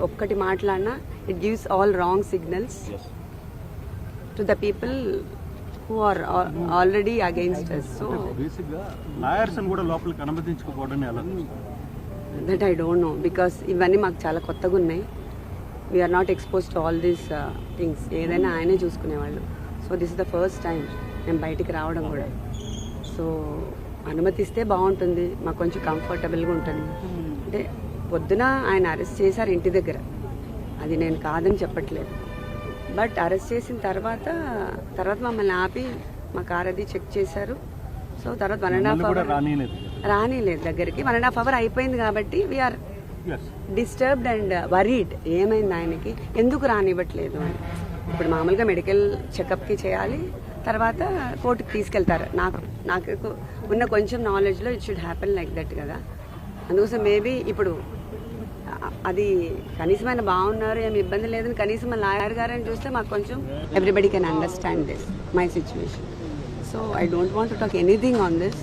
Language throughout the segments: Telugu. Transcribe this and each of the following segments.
ఒక్కటి మాట్లాడినా it gives all wrong signals to the people who are already against us. So basically lawyers and kuda lopaliki అనుమతించకపోవడం ఎలా? that I don't know because ఇవన్నీ మాకు చాలా కొత్తగా ఉన్నాయి. We are not exposed to all these things. ఏదైనా ఆయనే చూసుకునేవాళ్ళు. So this is the first time మేము బయటికి రావడం కూడా. సో అనుమతిస్తే బాగుంటుంది, మాకు కొంచెం కంఫర్టబుల్గా ఉంటుంది. అంటే పొద్దున ఆయన అరెస్ట్ చేశారు ఇంటి దగ్గర, అది నేను కాదని చెప్పట్లేదు. బట్ అరెస్ట్ చేసిన తర్వాత మమ్మల్ని ఆపి మా కార్ అది చెక్ చేశారు. సో తర్వాత 1.5 hour రానిలేదు దగ్గరికి. 1.5 hour అయిపోయింది కాబట్టి వీఆర్ డిస్టర్బ్డ్ అండ్ వరీడ్. ఏమైంది ఆయనకి, ఎందుకు రానివ్వట్లేదు అని. ఇప్పుడు మామూలుగా మెడికల్ చెకప్కి చేయాలి, తర్వాత కోర్టుకి తీసుకెళ్తారు. నాకు ఉన్న కొంచెం నాలెడ్జ్లో it should happen like that కదా. అందుకోసం మేబీ ఇప్పుడు అది కనీసం ఆయన బాగున్నారు, ఏమి ఇబ్బంది లేదని కనీసం మా లాయర్ గారని చూస్తే మాకు కొంచెం everybody can understand this my situation. So I don't want to talk anything on this.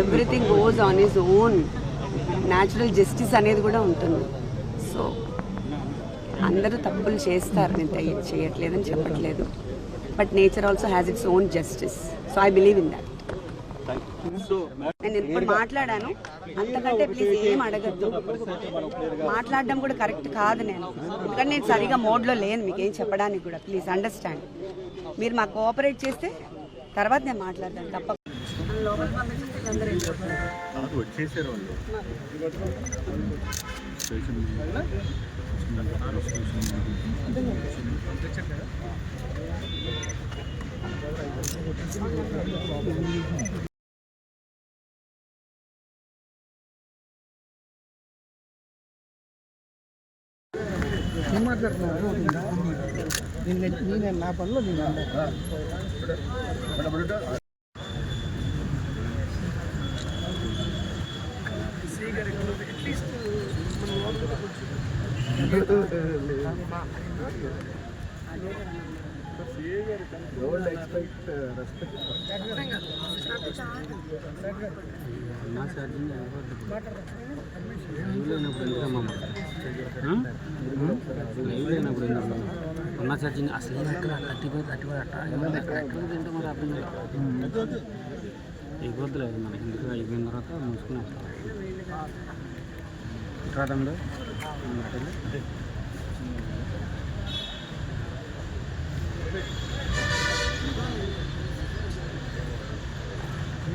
Everything goes on his own. Natural justice అనేది కూడా ఉంటుంది. సో అందరూ తప్పులు చేస్తారు, నేను చేయట్లేదని చెప్పట్లేదు. But nature also has its own justice. So I believe in that. నేను ఇప్పుడు మాట్లాడాను, అంతకంటే ప్లీజ్ ఏం అడగద్దు. మాట్లాడడం కూడా కరెక్ట్ కాదు నేను, ఎందుకంటే నేను సరిగా మోడ్లో లేను మీకేం చెప్పడానికి కూడా. Please understand. మీరు మాకు కోఆపరేట్ చేస్తే తర్వాత నేను మాట్లాడతాను తప్ప. లోపలికి పంపించేస్తే అందరూ వెళ్ళిపోతారు. నేను నా పనిలో నేను don't expect respect. అన్న ఛార్జింగ్ అసలు అట్టి మరి అర్థం ఇవ్వద్దులేదు మనకి. ఇంటికి అయిపోయిన తర్వాత మూసుకుని వస్తాం. రాదండి